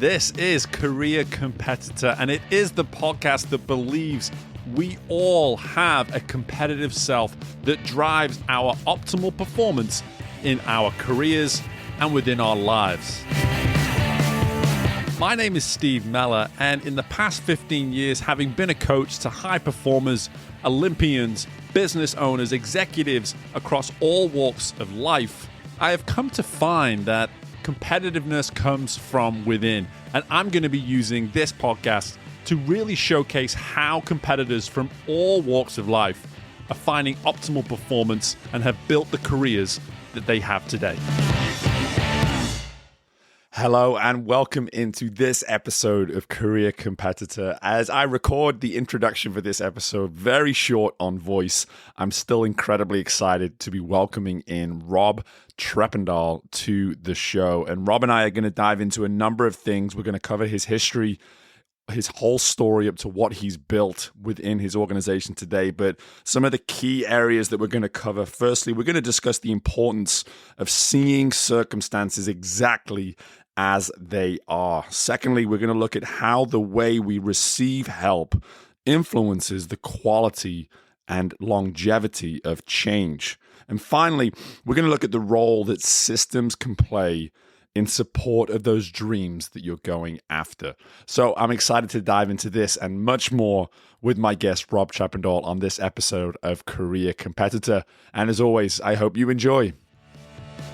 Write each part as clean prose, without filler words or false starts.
This is Career Competitor, and it is the podcast that believes we all have a competitive self that drives our optimal performance in our careers and within our lives. My name is Steve Meller, and in the past 15 years, having been a coach to high performers, Olympians, business owners, executives across all walks of life, I have come to find that competitiveness comes from within. And I'm going to be using this podcast to really showcase how competitors from all walks of life are finding optimal performance and have built the careers that they have today. Hello and welcome into this episode of Career Competitor. As I record the introduction for this episode, very short on voice, I'm still incredibly excited to be welcoming in Rob Treppendahl to the show. And Rob and I are going to dive into a number of things. We're going to cover his history, his whole story up to what he's built within his organization today. But some of the key areas that we're going to cover, firstly, we're going to discuss the importance of seeing circumstances exactly as they are. Secondly, we're going to look at how the way we receive help influences the quality and longevity of change. And finally, we're going to look at the role that systems can play in support of those dreams that you're going after. So I'm excited to dive into this and much more with my guest, Rob Treppendahl, on this episode of Career Competitor. And as always, I hope you enjoy.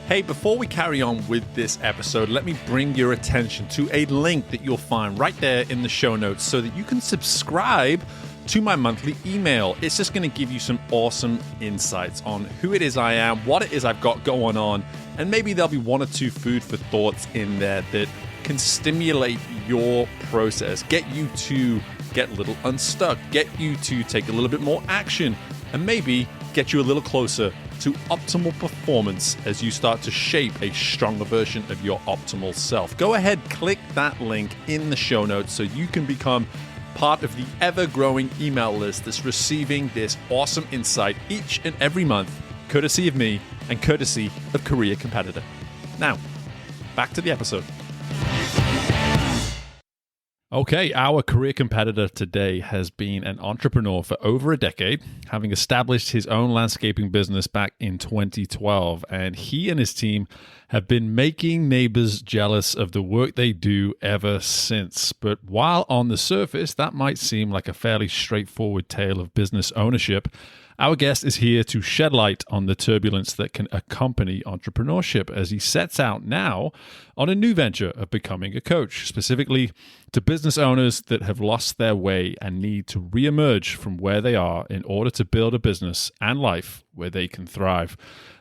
Hey, before we carry on with this episode, let me bring your attention to a link that you'll find right there in the show notes so that you can subscribe to my monthly email. It's just going to give you some awesome insights on who it is I am, what it is I've got going on, and maybe there'll be one or two food for thoughts in there that can stimulate your process, get you to get a little unstuck, get you to take a little bit more action, and maybe get you a little closer to optimal performance as you start to shape a stronger version of your optimal self. Go ahead, click that link in the show notes so you can become part of the ever-growing email list that's receiving this awesome insight each and every month, courtesy of me and courtesy of Career Competitor. Now, back to the episode. Okay, our career competitor today has been an entrepreneur for over a decade, having established his own landscaping business back in 2012. And he and his team have been making neighbors jealous of the work they do ever since. But while on the surface, that might seem like a fairly straightforward tale of business ownership, our guest is here to shed light on the turbulence that can accompany entrepreneurship as he sets out now on a new venture of becoming a coach, specifically to business owners that have lost their way and need to reemerge from where they are in order to build a business and life where they can thrive.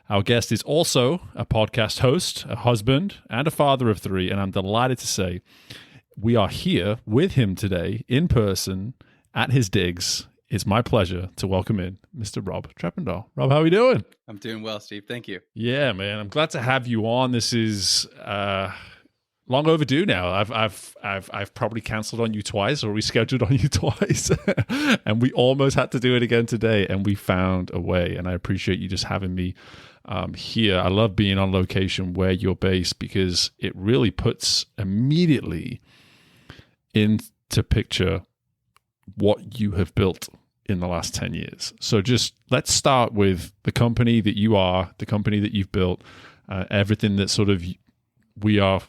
Our guest is also a podcast host, a husband, and a father of three, and I'm delighted to say we are here with him today in person at his digs. It's my pleasure to welcome in Mr. Rob Treppendahl. Rob, how are we doing? I'm doing well, Steve. Thank you. Yeah, man. I'm glad to have you on. This is long overdue now. I've probably canceled on you twice or rescheduled on you twice, and we almost had to do it again today, and we found a way. And I appreciate you just having me here. I love being on location where you're based because it really puts immediately into picture what you have built in the last 10 years. So just let's start with the company that you are, the company that you've built, everything that sort of we are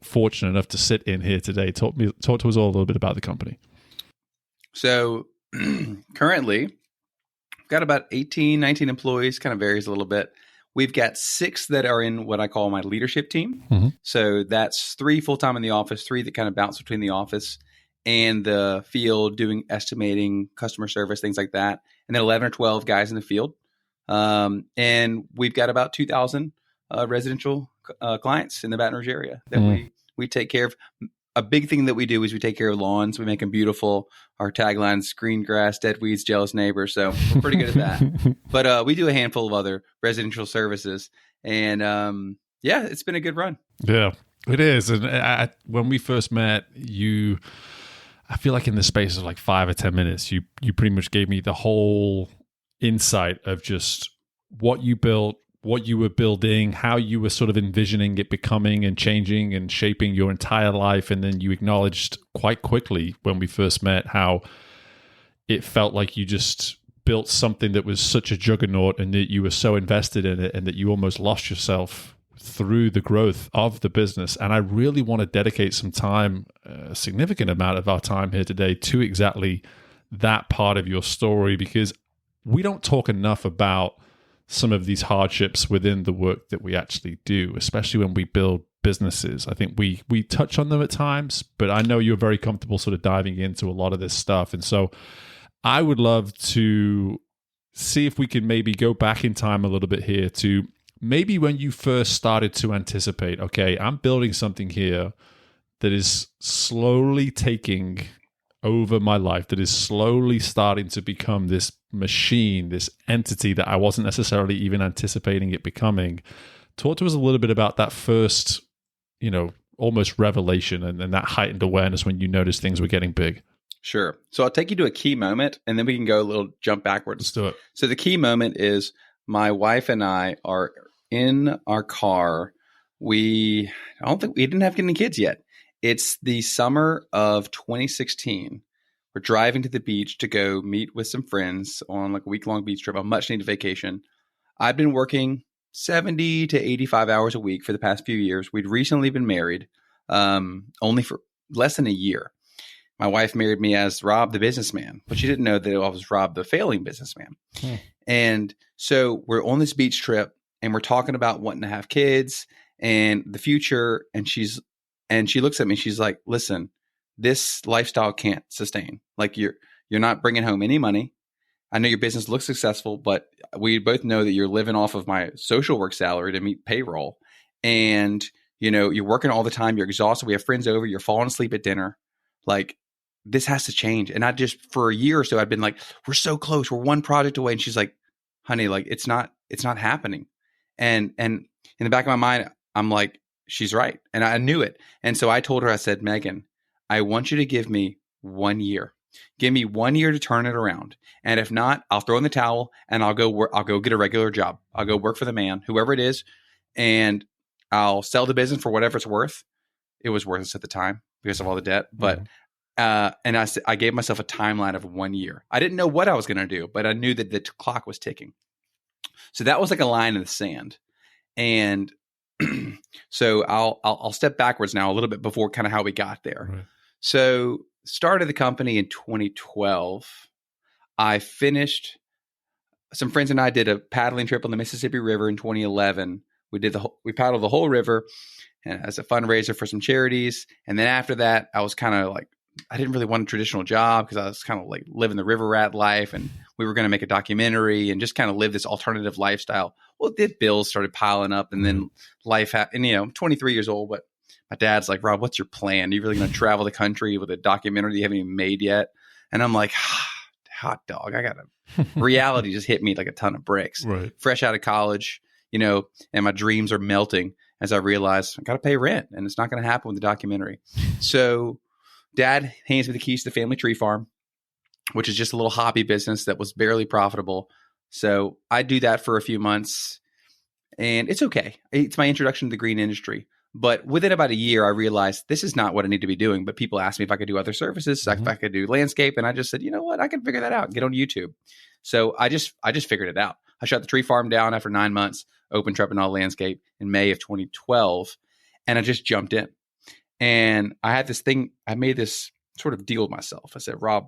fortunate enough to sit in here today. Talk to us all a little bit about the company. So currently, we've got about 18, 19 employees, kind of varies a little bit. We've got 6 that are in what I call my leadership team. Mm-hmm. So that's 3 full-time in the office, 3 that kind of bounce between the office and the field doing estimating, customer service, things like that. And then 11 or 12 guys in the field. And we've got about 2,000 residential clients in the Baton Rouge area that we take care of. A big thing that we do is we take care of lawns. We make them beautiful. Our tagline's green grass, dead weeds, jealous neighbors. So we're pretty good at that. But we do a handful of other residential services. And yeah, it's been a good run. Yeah, it is. And when we first met, I feel like in the space of like 5 or 10 minutes, you pretty much gave me the whole insight of just what you built, what you were building, how you were sort of envisioning it becoming and changing and shaping your entire life. And then you acknowledged quite quickly when we first met how it felt like you just built something that was such a juggernaut and that you were so invested in it and that you almost lost yourself through the growth of the business. And I really want to dedicate some time, a significant amount of our time here today, to exactly that part of your story, because we don't talk enough about some of these hardships within the work that we actually do, especially when we build businesses. I think we touch on them at times, but I know you're very comfortable sort of diving into a lot of this stuff. And so I would love to see if we can maybe go back in time a little bit here to maybe when you first started to anticipate, okay, I'm building something here that is slowly taking over my life, that is slowly starting to become this machine, this entity that I wasn't necessarily even anticipating it becoming. Talk to us a little bit about that first, almost revelation and that heightened awareness when you noticed things were getting big. Sure. So I'll take you to a key moment and then we can go a little jump backwards. Let's do it. So the key moment is my wife and I are in our car. We didn't have any kids yet. It's the summer of 2016. We're driving to the beach to go meet with some friends on like a week-long beach trip, a much-needed vacation. I've been working 70 to 85 hours a week for the past few years. We'd recently been married, only for less than a year. My wife married me as Rob the businessman, but she didn't know that I was Rob the failing businessman. And so we're on this beach trip and we're talking about wanting to have kids and the future. And she looks at me, she's like, listen, this lifestyle can't sustain. Like you're not bringing home any money. I know your business looks successful, but we both know that you're living off of my social work salary to meet payroll. And, you're working all the time. You're exhausted. We have friends over. You're falling asleep at dinner. Like this has to change. And I just, for a year or so, I've been like, we're so close. We're one project away. And she's like, honey, like it's not happening. And in the back of my mind, I'm like, she's right. And I knew it. And so I told her, I said, Megan, I want you to give me 1 year. Give me 1 year to turn it around. And if not, I'll throw in the towel and I'll go get a regular job. I'll go work for the man, whoever it is. And I'll sell the business for whatever it's worth. It was worthless at the time because of all the debt. But, and I gave myself a timeline of 1 year. I didn't know what I was going to do, but I knew that the clock was ticking. So that was like a line in the sand. And so I'll step backwards now a little bit before kind of how we got there. Right. So started the company in 2012. I finished, some friends and I did a paddling trip on the Mississippi River in 2011. We paddled the whole river and as a fundraiser for some charities. And then after that, I was kind of like, I didn't really want a traditional job because I was kind of like living the river rat life and we were going to make a documentary and just kind of live this alternative lifestyle. Well, the bills started piling up and then life happened. I'm 23 years old, but my dad's like, Rob, what's your plan? Are you really going to travel the country with a documentary you haven't even made yet? And I'm like, hot dog. Reality just hit me like a ton of bricks. Right. Fresh out of college, and my dreams are melting as I realize I got to pay rent and it's not going to happen with the documentary. So Dad hands me the keys to the family tree farm, which is just a little hobby business that was barely profitable. So I do that for a few months and it's okay. It's my introduction to the green industry. But within about a year, I realized this is not what I need to be doing. But people asked me if I could do other services, if I could do landscape. And I just said, you know what? I can figure that out. Get on YouTube. So I just figured it out. I shut the tree farm down after 9 months, opened Treppendahl Landscape in May of 2012. And I just jumped in. And I had this thing, I made this sort of deal with myself. I said, Rob,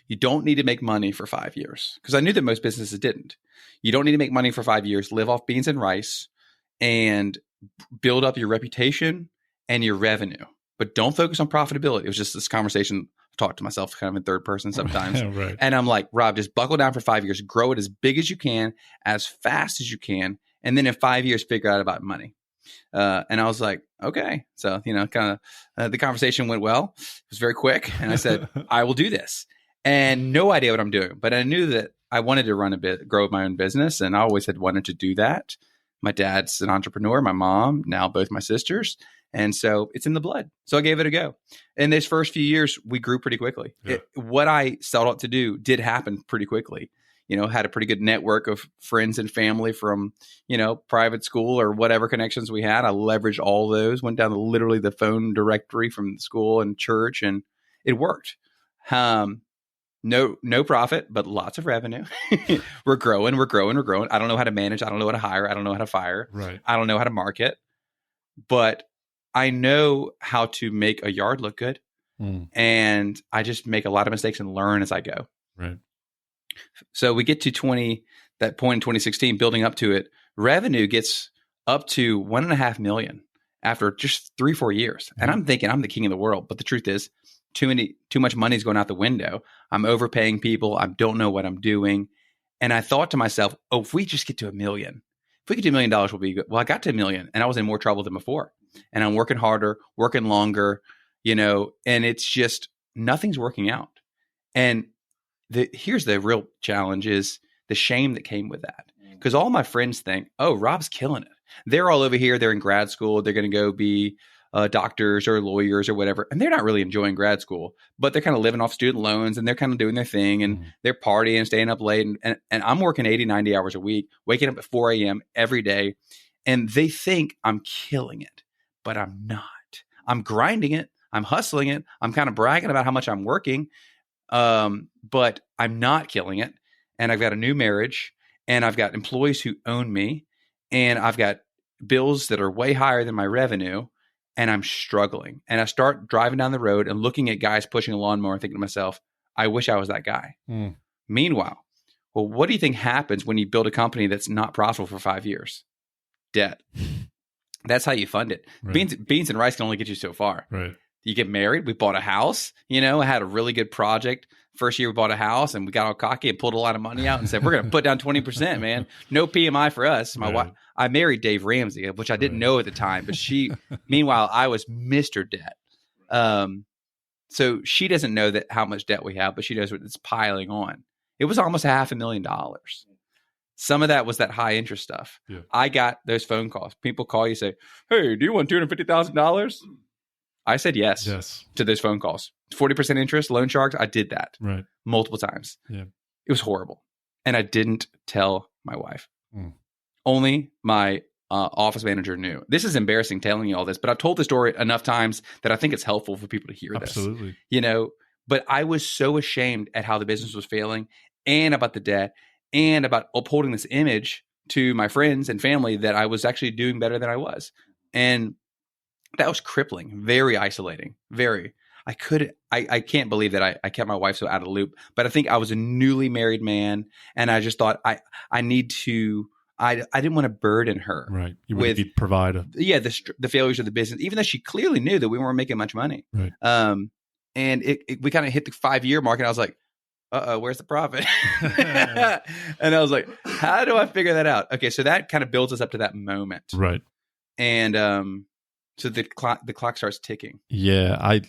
you don't need to make money for 5 years. Because I knew that most businesses didn't. You don't need to make money for 5 years, live off beans and rice, and build up your reputation and your revenue. But don't focus on profitability. It was just this conversation, I talk to myself kind of in third person sometimes. Right. And I'm like, Rob, just buckle down for 5 years, grow it as big as you can, as fast as you can. And then in 5 years, figure out about money. And I was like, okay. So, kind of the conversation went well. It was very quick. And I said, I will do this. And no idea what I'm doing. But I knew that I wanted to grow my own business. And I always had wanted to do that. My dad's an entrepreneur, my mom, now both my sisters. And so it's in the blood. So I gave it a go. In these first few years, we grew pretty quickly. Yeah. What I set out to do did happen pretty quickly. had a pretty good network of friends and family from, private school or whatever connections we had. I leveraged all those, went down to literally the phone directory from school and church, and it worked. No profit, but lots of revenue. We're growing. I don't know how to manage. I don't know how to hire. I don't know how to fire. Right. I don't know how to market, but I know how to make a yard look good. And I just make a lot of mistakes and learn as I go. Right. So we get to that point in 2016, building up to it. Revenue gets up to $1.5 million after just 3-4 years. And I'm thinking I'm the king of the world. But the truth is, too much money is going out the window. I'm overpaying people. I don't know what I'm doing. And I thought to myself, if we just get to $1 million, if we get to $1 million, we'll be good. Well, I got to $1 million and I was in more trouble than before. And I'm working harder, working longer, and it's just nothing's working out. And here's the real challenge is the shame that came with that. Because all my friends think, oh, Rob's killing it. They're all over here. They're in grad school. They're going to go be doctors or lawyers or whatever. And they're not really enjoying grad school, but they're kind of living off student loans and they're kind of doing their thing and they're partying, staying up late. And I'm working 80, 90 hours a week, waking up at 4 a.m. every day. And they think I'm killing it, but I'm not. I'm grinding it. I'm hustling it. I'm kind of bragging about how much I'm working, but I'm not killing it. And I've got a new marriage and I've got employees who own me and I've got bills that are way higher than my revenue and I'm struggling. And I start driving down the road and looking at guys pushing a lawnmower and thinking to myself, I wish I was that guy. Meanwhile, well, what do you think happens when you build a company that's not profitable for 5 years? Debt. That's how you fund it. Right. Beans and rice can only get you so far. Right. You get married. We bought a house. I had a really good project. First year we bought a house and we got all cocky and pulled a lot of money out and said, we're going to put down 20%, man. No PMI for us. My wife, I married Dave Ramsey, which I didn't know at the time, but meanwhile, I was Mr. Debt. So she doesn't know how much debt we have, but she knows what it's piling on. It was almost $500,000. Some of that was that high interest stuff. Yeah. I got those phone calls. People call you, say, hey, do you want $250,000? I said yes to those phone calls. 40% interest, loan sharks. I did that multiple times. Yeah. It was horrible. And I didn't tell my wife. Only my office manager knew. This is embarrassing telling you all this, but I've told the story enough times that I think it's helpful for people to hear this. Absolutely. But I was so ashamed at how the business was failing and about the debt and about upholding this image to my friends and family that I was actually doing better than I was. And that was crippling, very isolating, very. I can't believe that I kept my wife so out of the loop, but I think I was a newly married man and I just thought I didn't want to burden her. Right. You would be provider. Yeah. The failures of the business, even though she clearly knew that we weren't making much money. Right. And we kind of hit the 5-year mark and I was like, where's the profit? And I was like, how do I figure that out? Okay. So that kind of builds us up to that moment. Right. And, so the clock starts ticking. Yeah,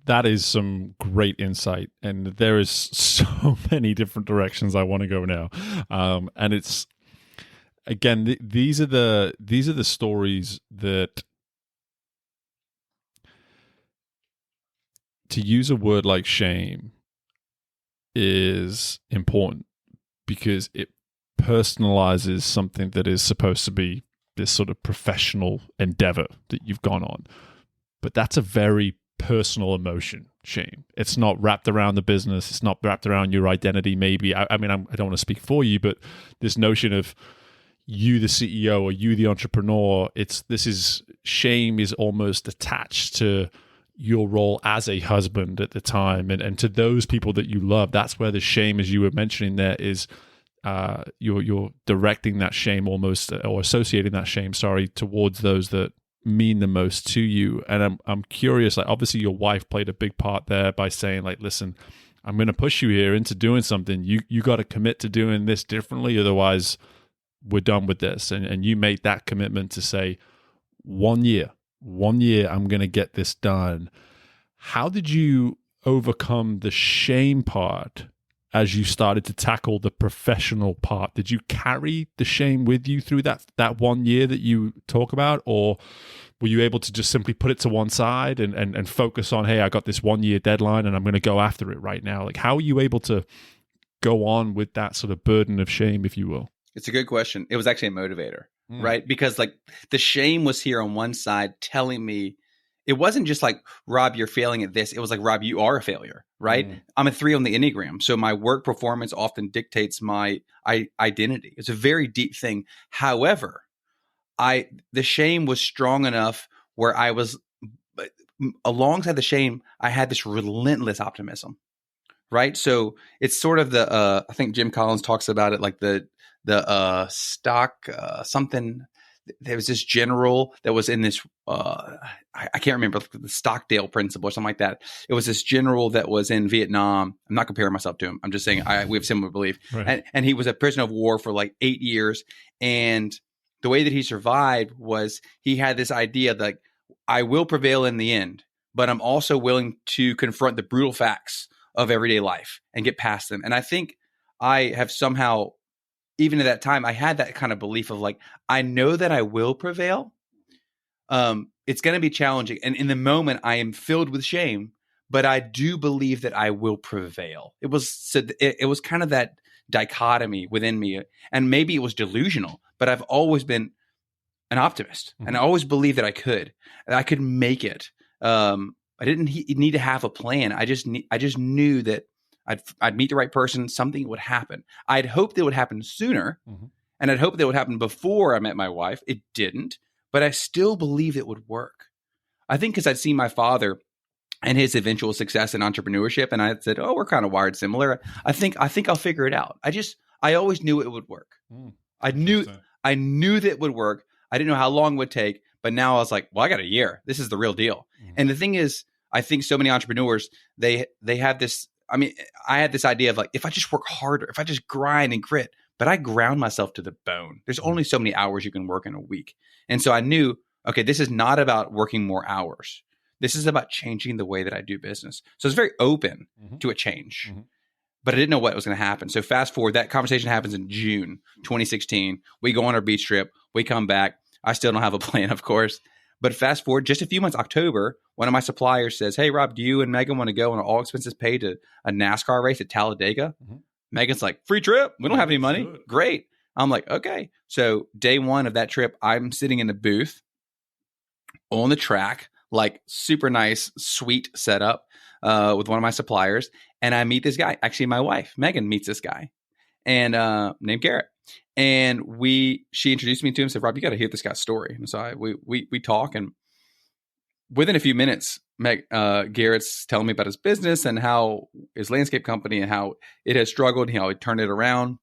that is some great insight, and there is so many different directions I want to go now. And it's again, these are the stories that, to use a word like shame, is important because it personalizes something that is supposed to be this sort of professional endeavor that you've gone on. But that's a very personal emotion, shame. It's not wrapped around the business. It's not wrapped around your identity, maybe. I don't want to speak for you, but this notion of you, the CEO, or you, the entrepreneur, shame is almost attached to your role as a husband at the time. And to those people that you love, that's where the shame, as you were mentioning there, is you're directing that shame almost, or associating that shame, towards those that mean the most to you. And I'm curious, like, obviously your wife played a big part there by saying, like, listen, I'm going to push you here into doing something. You got to commit to doing this differently, otherwise we're done with this. And you made that commitment to say, 1 year, I'm going to get this done. How did you overcome the shame part as you started to tackle the professional part? Did you carry the shame with you through that 1 year that you talk about? Or were you able to just simply put it to one side and focus on, hey, I got this 1 year deadline and I'm going to go after it right now? Like, how are you able to go on with that sort of burden of shame, if you will? It's a good question. It was actually a motivator, right? Because like the shame was here on one side telling me, it wasn't just like, Rob, you're failing at this. It was like, Rob, you are a failure, right? I'm a 3 on the Enneagram. So my work performance often dictates my identity. It's a very deep thing. However, the shame was strong enough where I was, alongside the shame, I had this relentless optimism, right? So it's sort of the, I think Jim Collins talks about it like the stock, something. There was this general that was in this, I can't remember, the Stockdale principle or something like that. It was this general that was in Vietnam. I'm not comparing myself to him. I'm just saying we have similar belief. Right. And he was a prisoner of war for like 8 years. And the way that he survived was he had this idea that I will prevail in the end, but I'm also willing to confront the brutal facts of everyday life and get past them. And I think I have somehow, even at that time, I had that kind of belief of like, I know that I will prevail. It's going to be challenging. And in the moment, I am filled with shame, but I do believe that I will prevail. It was kind of that dichotomy within me. And maybe it was delusional, but I've always been an optimist. And I always believed that I could make it. I didn't need to have a plan. I just knew that I'd meet the right person, something would happen. I'd hoped it would happen sooner, and I'd hoped it would happen before I met my wife. It didn't, but I still believed it would work. I think because I'd seen my father and his eventual success in entrepreneurship, and I said, "Oh, we're kind of wired similar. I think I'll figure it out." I always knew it would work. I knew that it would work. I didn't know how long it would take, but now I was like, "Well, I got a year. This is the real deal." And the thing is, I think so many entrepreneurs they have this. I mean, I had this idea of like, if I just work harder, if I just grind and grit, but I ground myself to the bone. There's only so many hours you can work in a week. And so I knew, okay, this is not about working more hours. This is about changing the way that I do business. So it's very open to a change, but I didn't know what was going to happen. So fast forward, that conversation happens in June 2016. We go on our beach trip. We come back. I still don't have a plan, of course. But fast forward just a few months, October, one of my suppliers says, "Hey, Rob, do you and Megan want to go on an all expenses paid to a NASCAR race at Talladega?" Megan's like, "Free trip. We don't have any money." Great. I'm like, okay. So day one of that trip, I'm sitting in the booth on the track, like super nice, sweet setup with one of my suppliers. And I meet this guy. Actually, my wife, Megan, meets this guy and named Garrett. And she introduced me to him, said, "Rob, you got to hear this guy's story." And so we talk, and within a few minutes, Garrett's telling me about his business and how his landscape company and how it has struggled, how he turned it around,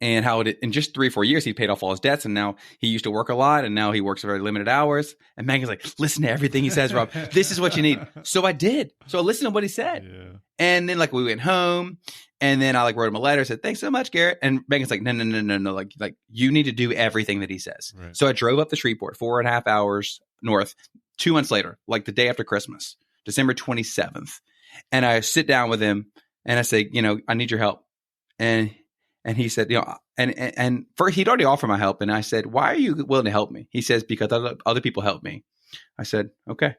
and how in just 3 or 4 years, he paid off all his debts. And now he used to work a lot, and now he works very limited hours. And Megan's like, "Listen to everything he says, Rob. This is what you need." So I did. So I listened to what he said. Yeah. And then we went home, and then I wrote him a letter, said, "Thanks so much, Garrett." And Megan's like, no. Like you need to do everything that he says. Right. So I drove up to Shreveport, 4.5 hours north, 2 months later, like the day after Christmas, December 27th. And I sit down with him and I say, "I need your help." And he said, and first he'd already offered my help. And I said, "Why are you willing to help me?" He says, "Because other people help me." I said, okay.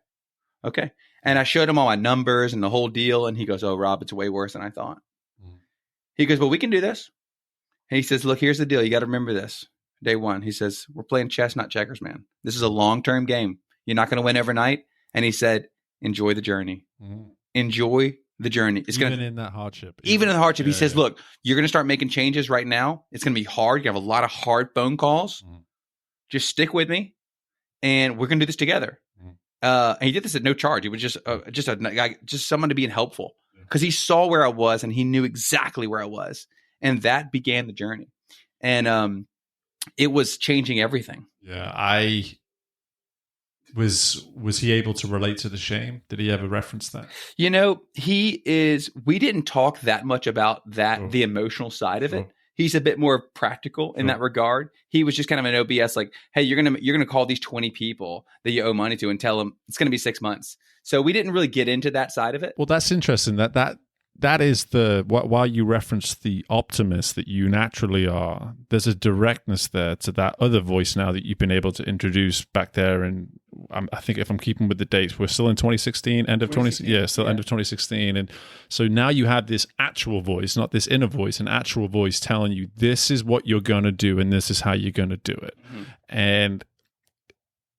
And I showed him all my numbers and the whole deal. And he goes, "Oh, Rob, it's way worse than I thought." He goes, "Well, we can do this." And he says, "Look, here's the deal. You got to remember this. Day one," he says, "we're playing chess, not checkers, man. This is a long-term game. You're not going to win overnight." And he said, "Enjoy the journey. Enjoy the journey." It's even in that hardship. Even in the hardship. He says, "Look, you're going to start making changes right now. It's going to be hard. You have a lot of hard phone calls. Just stick with me, and we're going to do this together." And he did this at no charge. It was just someone to being helpful, because he saw where I was and he knew exactly where I was, and that began the journey. And it was changing everything. Yeah, Was he able to relate to the shame? Did he ever reference that? We didn't talk that much about that, the emotional side of it. He's a bit more practical in that regard. He was just kind of an OBS, like, "Hey, you're gonna call these 20 people that you owe money to and tell them it's going to be 6 months." So we didn't really get into that side of it. Well, that's interesting. That that is while you reference the optimist that you naturally are, there's a directness there to that other voice now that you've been able to introduce back there. And I think if I'm keeping with the dates, we're still in 2016, end of 2016. Yeah, still end of 2016. And so now you have this actual voice, not this inner voice, an actual voice telling you this is what you're going to do and this is how you're going to do it. Mm-hmm. And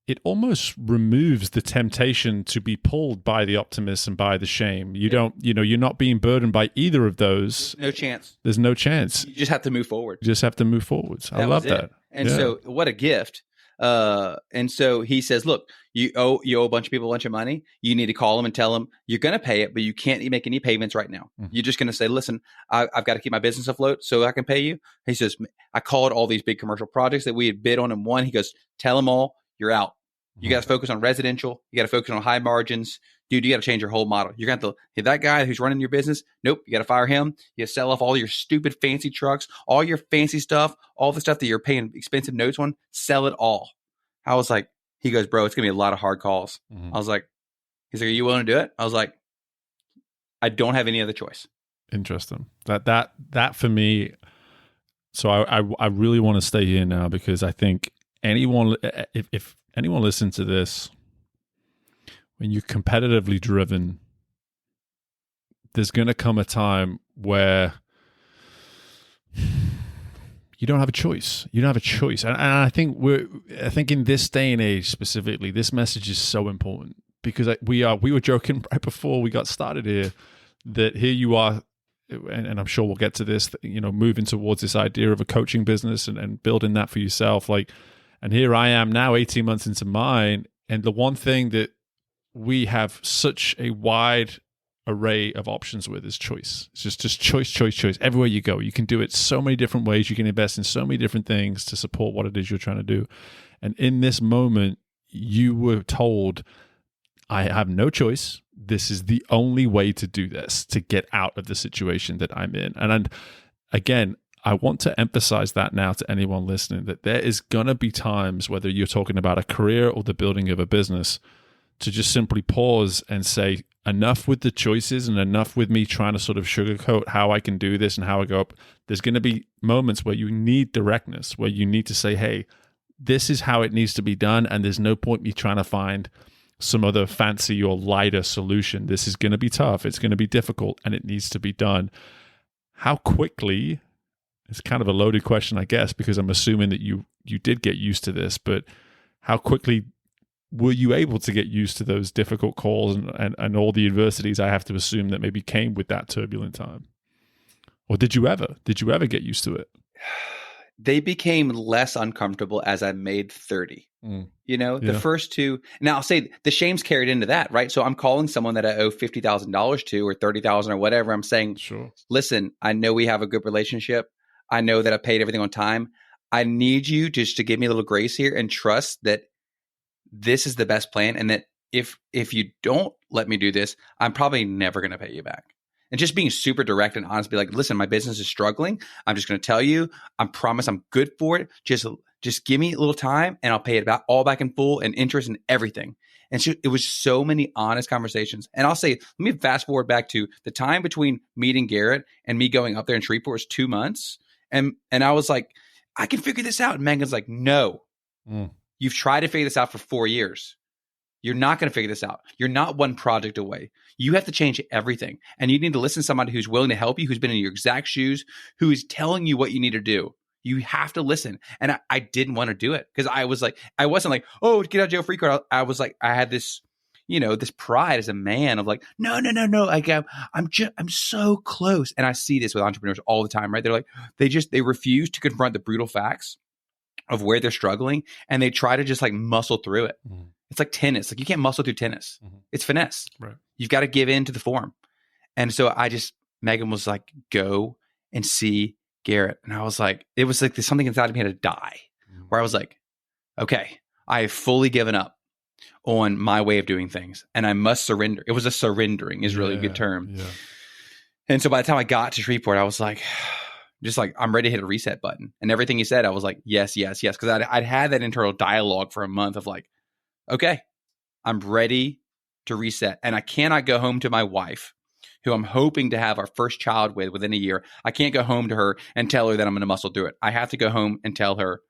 it almost removes the temptation to be pulled by the optimist and by the shame. You're not being burdened by either of those. No chance. There's no chance. You just have to move forward. You just have to move forwards. I love that. And so what a gift. And so he says, look, you owe a bunch of people a bunch of money. You need to call them and tell them you're going to pay it, but you can't make any payments right now. Mm-hmm. You're just going to say, listen, I've got to keep my business afloat so I can pay you. He says, I called all these big commercial projects that we had bid on and won. He goes, tell them all you're out. You got to focus on residential. You got to focus on high margins. Dude, you got to change your whole model. You're going to have to, that guy who's running your business, nope, you got to fire him. You got to sell off all your stupid fancy trucks, all your fancy stuff, all the stuff that you're paying expensive notes on, sell it all. I was like, he goes, bro, it's going to be a lot of hard calls. Mm-hmm. I was like, he's like, are you willing to do it? I was like, I don't have any other choice. Interesting. That for me, so I really want to stay here now because I think anyone, if anyone listen to this, when you're competitively driven, there's going to come a time where you don't have a choice. You don't have a choice. And I think in this day and age specifically, this message is so important because we were joking right before we got started here that here you are, and I'm sure we'll get to this, moving towards this idea of a coaching business and building that for yourself. And here I am now 18 months into mine. And the one thing that we have such a wide array of options with is choice. It's just choice. Everywhere you go, you can do it so many different ways. You can invest in so many different things to support what it is you're trying to do. And in this moment, you were told, I have no choice. This is the only way to do this, to get out of the situation that I'm in. And again, I want to emphasize that now to anyone listening, that there is going to be times, whether you're talking about a career or the building of a business, to just simply pause and say, enough with the choices and enough with me trying to sort of sugarcoat how I can do this and how I go up. There's going to be moments where you need directness, where you need to say, hey, this is how it needs to be done. And there's no point me trying to find some other fancy or lighter solution. This is going to be tough. It's going to be difficult and it needs to be done. How quickly... It's kind of a loaded question, I guess, because I'm assuming that you did get used to this, but how quickly were you able to get used to those difficult calls and all the adversities I have to assume that maybe came with that turbulent time? Or did you ever get used to it? They became less uncomfortable as I made 30. The first two. Now I'll say the shame's carried into that, right? So I'm calling someone that I owe $50,000 to or $30,000 or whatever. I'm saying, sure, listen, I know we have a good relationship. I know that I paid everything on time. I need you just to give me a little grace here and trust that this is the best plan. And that if you don't let me do this, I'm probably never going to pay you back. And just being super direct and honest, be like, listen, my business is struggling. I'm just going to tell you, I promise I'm good for it. Just give me a little time and I'll pay it all back in full and interest and everything. And so it was so many honest conversations. And I'll say, let me fast forward back to the time between meeting Garrett and me going up there in Shreveport was 2 months. And I was like, I can figure this out. And Megan's like, no, you've tried to figure this out for 4 years. You're not going to figure this out. You're not one project away. You have to change everything. And you need to listen to somebody who's willing to help you, who's been in your exact shoes, who is telling you what you need to do. You have to listen. And I didn't want to do it because I was like, I wasn't like, oh, get out of jail free card. I was like, I had this, this pride as a man of like, no. I'm so close. And I see this with entrepreneurs all the time, right? They're like, they refuse to confront the brutal facts of where they're struggling. And they try to just like muscle through it. Mm-hmm. It's like tennis. Like you can't muscle through tennis. Mm-hmm. It's finesse. Right. You've got to give in to the form. And so Megan was like, go and see Garrett. And I was like, it was like there's something inside of me had to die, where I was like, okay, I have fully given up on my way of doing things and I must surrender. It was a surrendering is really a good term. Yeah. And so by the time I got to Shreveport, I was like, just like, I'm ready to hit a reset button. And everything he said, I was like, yes. Cause I'd had that internal dialogue for a month of like, okay, I'm ready to reset. And I cannot go home to my wife who I'm hoping to have our first child with within a year. I can't go home to her and tell her that I'm going to muscle through it. I have to go home and tell her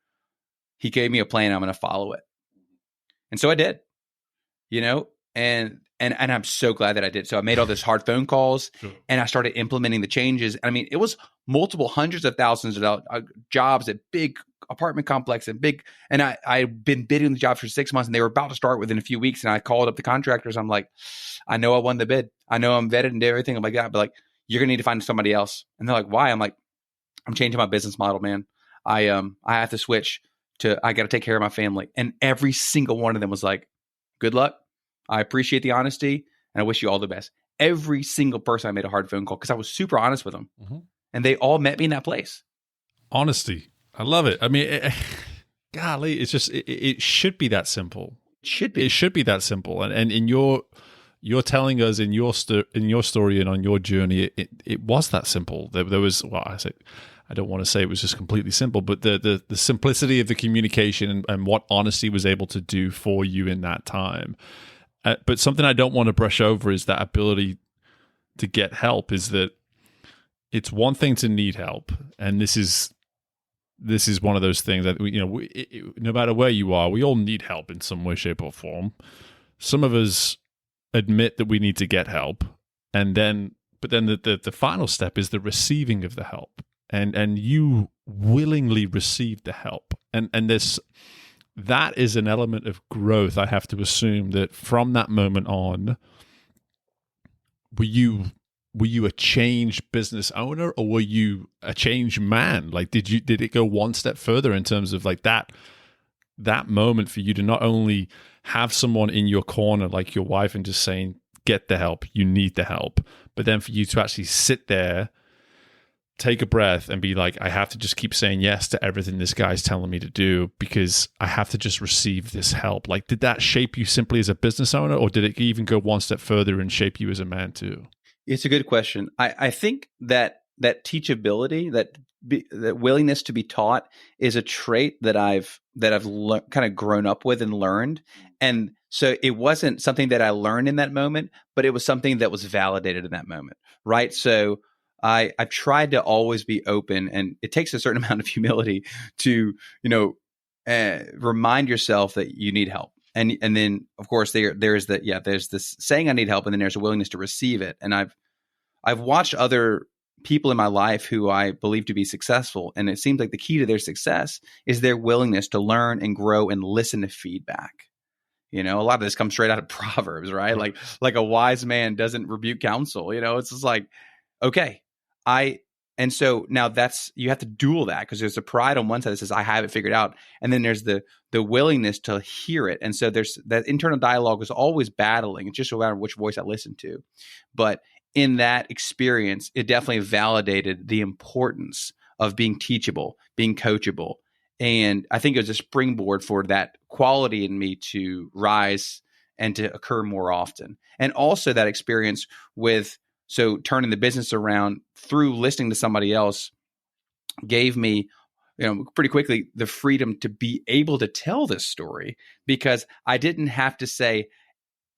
he gave me a plan. I'm going to follow it. And so I did, and I'm so glad that I did. So I made all these hard phone calls and I started implementing the changes. I mean, it was multiple hundreds of thousands of jobs at big apartment complex and I'd been bidding the jobs for 6 months and they were about to start within a few weeks. And I called up the contractors. I'm like, I know I won the bid. I know I'm vetted and everything. I'm like that, but like, you're going to need to find somebody else. And they're like, why? I'm like, I'm changing my business model, man. I have to switch to, I got to take care of my family. And every single one of them was like, good luck. I appreciate the honesty and I wish you all the best. Every single person I made a hard phone call because I was super honest with them. Mm-hmm. And they all met me in that place. Honesty. I love it. I mean, golly, it's just, it should be that simple. It should be. It should be that simple. And in you're telling us in your story and on your journey, it was that simple. There was, I don't want to say it was just completely simple, but the simplicity of the communication and what honesty was able to do for you in that time. But something I don't want to brush over is that ability to get help. Is that it's one thing to need help, and this is one of those things that no matter where you are, we all need help in some way, shape, or form. Some of us admit that we need to get help, but then the final step is the receiving of the help, and you willingly received the help, and this. That is an element of growth. I have to assume that from that moment on, were you a changed business owner or were you a changed man? Like, did it go one step further in terms of like that moment for you to not only have someone in your corner like your wife and just saying, get the help, you need the help, but then for you to actually sit there, take a breath and be like, I have to just keep saying yes to everything this guy's telling me to do because I have to just receive this help. Like, did that shape you simply as a business owner, or did it even go one step further and shape you as a man too? It's a good question. I think that teachability, that willingness to be taught is a trait that I've kind of grown up with and learned. And so it wasn't something that I learned in that moment, but it was something that was validated in that moment. Right. So I've tried to always be open, and it takes a certain amount of humility to, remind yourself that you need help. And then of course there's this saying I need help, and then there's a willingness to receive it. And I've watched other people in my life who I believe to be successful, and it seems like the key to their success is their willingness to learn and grow and listen to feedback. A lot of this comes straight out of Proverbs, right? Like a wise man doesn't rebuke counsel. It's just like, okay. And so now you have to duel that, because there's the pride on one side that says, I have it figured out. And then there's the willingness to hear it. And so there's that internal dialogue is always battling. It's just a matter of which voice I listen to. But in that experience, it definitely validated the importance of being teachable, being coachable. And I think it was a springboard for that quality in me to rise and to occur more often. And also that experience with turning the business around through listening to somebody else gave me, pretty quickly the freedom to be able to tell this story, because I didn't have to say,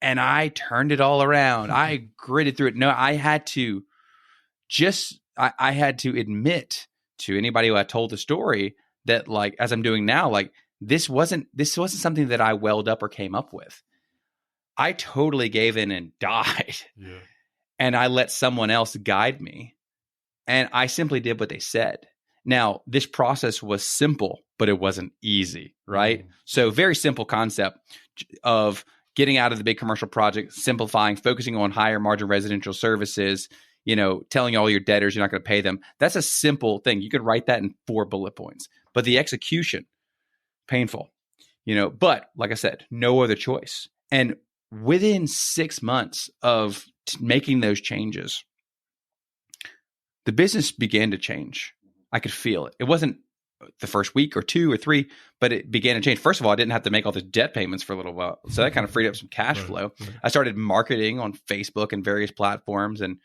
and I turned it all around. I gritted through it. No, I had to I had to admit to anybody who I told the story that, like, as I'm doing now, like, this wasn't something that I welled up or came up with. I totally gave in and died. Yeah. And I let someone else guide me. And I simply did what they said. Now, this process was simple, but it wasn't easy, right? Mm-hmm. So very simple concept of getting out of the big commercial project, simplifying, focusing on higher margin residential services, telling all your debtors you're not going to pay them. That's a simple thing. You could write that in 4 bullet points. But the execution, painful, but like I said, no other choice. And within 6 months of making those changes, the business began to change. I could feel it. It wasn't the first week or 2 or 3, but it began to change. First of all, I didn't have to make all the debt payments for a little while. So that kind of freed up some cash flow. Right. I started marketing on Facebook and various platforms and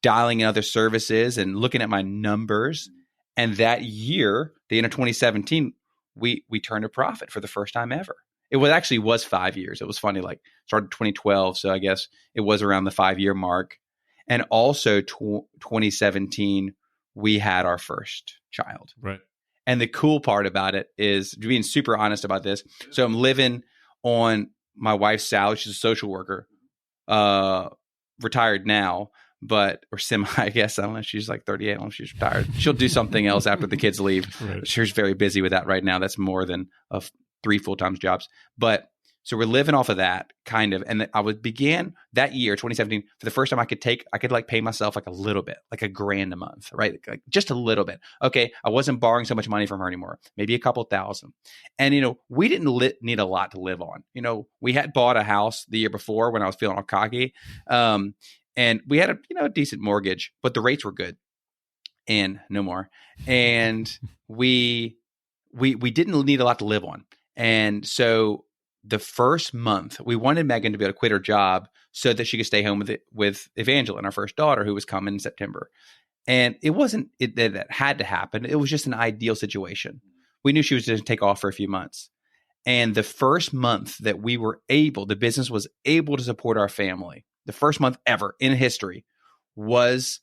dialing in other services and looking at my numbers. And that year, the end of 2017, we turned a profit for the first time ever. It was 5 years. It was funny, like started 2012. So I guess it was around the 5-year mark. And also 2017, we had our first child. Right. And the cool part about it is being super honest about this. So I'm living on my wife's salary. She's a social worker, retired now, or semi, I guess. I don't know. She's like 38. I don't know if she's retired. She'll do something else after the kids leave. Right. She's very busy with that right now. That's more than 3 full-time jobs. But so we're living off of that kind of, and I began that year, 2017, for the first time I could like pay myself like a little bit, like $1,000 a month, right? Like just a little bit. Okay. I wasn't borrowing so much money from her anymore, maybe a couple thousand. And, we didn't need a lot to live on. We had bought a house the year before when I was feeling all cocky. And we had a decent mortgage, but the rates were good and no more. And we didn't need a lot to live on. And so the first month, we wanted Megan to be able to quit her job so that she could stay home with Evangeline, our first daughter, who was coming in September. And it wasn't that had to happen. It was just an ideal situation. We knew she was going to take off for a few months. And the first month that the business was able to support our family, the first month ever in history, was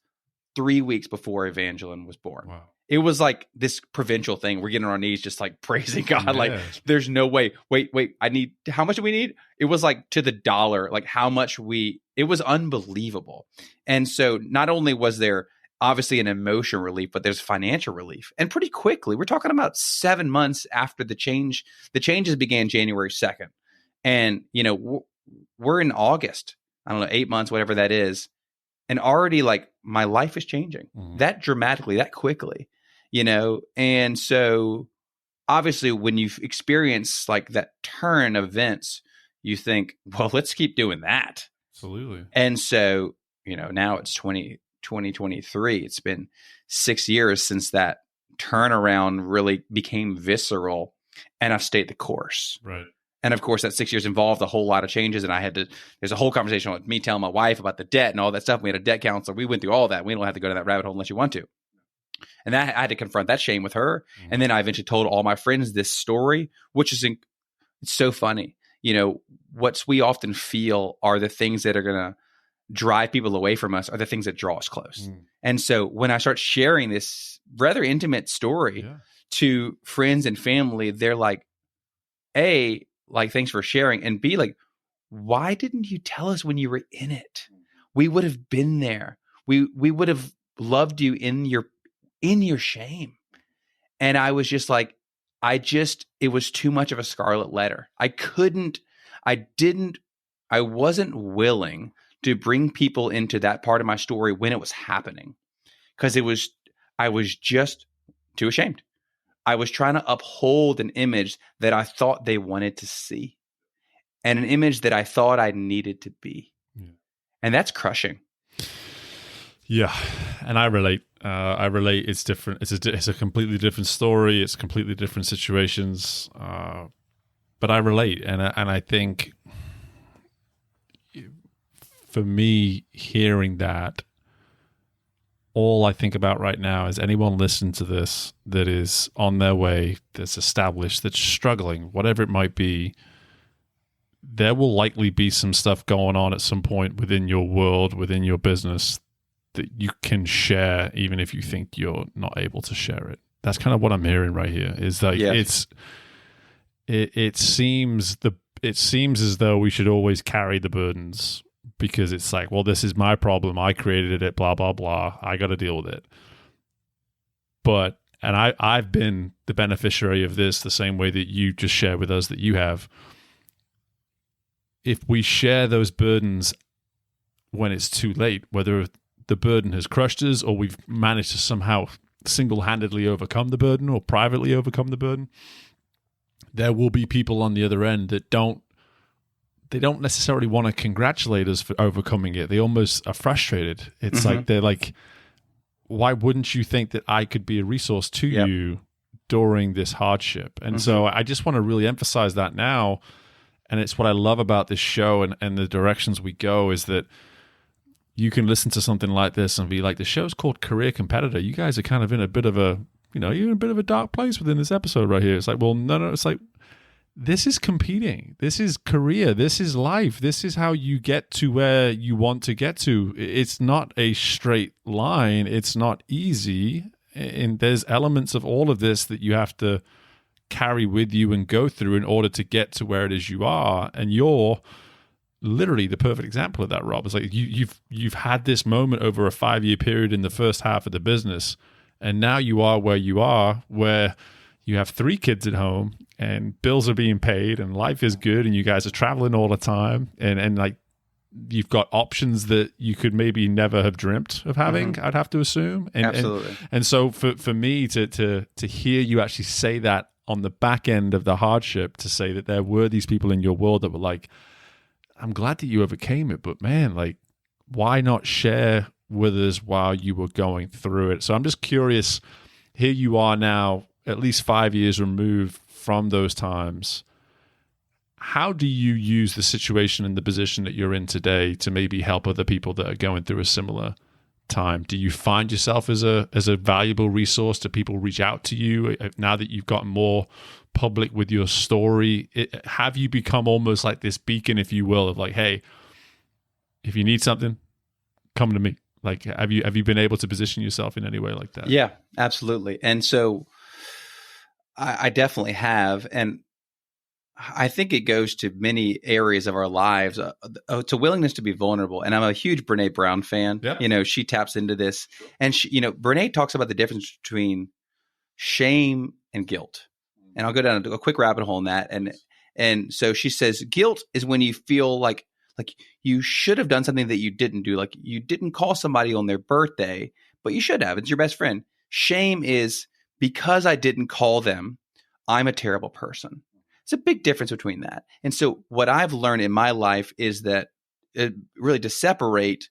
3 weeks before Evangeline was born. Wow. It was like this provincial thing. We're getting on our knees, just like praising God. Yeah. Like, there's no way. Wait. How much do we need? It was like to the dollar, like how much it was unbelievable. And so not only was there obviously an emotion relief, but there's financial relief. And pretty quickly, we're talking about 7 months after the changes began January 2nd. And, we're in August, I don't know, 8 months, whatever that is. And already like my life is changing that dramatically, that quickly. And so obviously when you've experienced like that turn of events, you think, well, let's keep doing that. Absolutely. And so, now it's 2023. It's been 6 years since that turnaround really became visceral, and I've stayed the course. Right. And of course, that 6 years involved a whole lot of changes. And there's a whole conversation with me telling my wife about the debt and all that stuff. We had a debt counselor. We went through all that. We don't have to go to that rabbit hole unless you want to. And I had to confront that shame with her. And then I eventually told all my friends this story, which is it's so funny. What we often feel are the things that are going to drive people away from us are the things that draw us close. And so when I start sharing this rather intimate story to friends and family, they're like, A, like, thanks for sharing. And B, like, why didn't you tell us when you were in it? We would have been there. We would have loved you in your shame. And I was just like, it was too much of a scarlet letter. I wasn't willing to bring people into that part of my story when it was happening. Because I was just too ashamed. I was trying to uphold an image that I thought they wanted to see, and an image that I thought I needed to be. Yeah. And that's crushing. Yeah. And I relate. It's different. It's a completely different story. It's completely different situations. But I relate. And I think for me, hearing that, all I think about right now is anyone listening to this that is on their way, that's established, that's struggling, whatever it might be, there will likely be some stuff going on at some point within your world, within your business, that you can share, even if you think you're not able to share it. That's kind of what I'm hearing right here. Is like it seems as though we should always carry the burdens, because it's like, well, this is my problem. I created it, blah, blah, blah. I got to deal with it. And I've been the beneficiary of this the same way that you just shared with us that you have. If we share those burdens when it's too late, whether the burden has crushed us or we've managed to somehow single-handedly overcome the burden or privately overcome the burden, there will be people on the other end that don't necessarily want to congratulate us for overcoming it. They almost are frustrated. It's like, they're like, why wouldn't you think that I could be a resource to you during this hardship? And so I just want to really emphasize that now. And it's what I love about this show and the directions we go is that you can listen to something like this and be like, the show's called Career Competitor. You guys are kind of in a bit of a, you're in a bit of a dark place within this episode right here. It's like, well, no, it's like, this is competing. This is career. This is life. This is how you get to where you want to get to. It's not a straight line. It's not easy. And there's elements of all of this that you have to carry with you and go through in order to get to where it is you are. And you're literally the perfect example of that, Rob. It's like you've had this moment over a 5-year period in the first half of the business, and now you are, where you have 3 kids at home and bills are being paid and life is good and you guys are traveling all the time, and like you've got options that you could maybe never have dreamt of having, I'd have to assume. Absolutely. And so for me to hear you actually say that on the back end of the hardship, to say that there were these people in your world that were like, I'm glad that you overcame it, but man, like, why not share with us while you were going through it? So I'm just curious, here you are now, at least 5 years removed from those times. How do you use the situation and the position that you're in today to maybe help other people that are going through a similar time? Do you find yourself as a valuable resource? Do people reach out to you now that you've gotten more public with your story? Have you become almost like this beacon, if you will, of like, hey, if you need something, come to me? Like, have you been able to position yourself in any way like that? Yeah, absolutely. And so I definitely have. And I think it goes to many areas of our lives, to willingness to be vulnerable. And I'm a huge Brene Brown fan. Yep. She taps into this. And Brene talks about the difference between shame and guilt. And I'll go down a quick rabbit hole in that. And so she says, guilt is when you feel like you should have done something that you didn't do. Like you didn't call somebody on their birthday, but you should have. It's your best friend. Shame is, because I didn't call them, I'm a terrible person. It's a big difference between that. And so what I've learned in my life is that really to separate,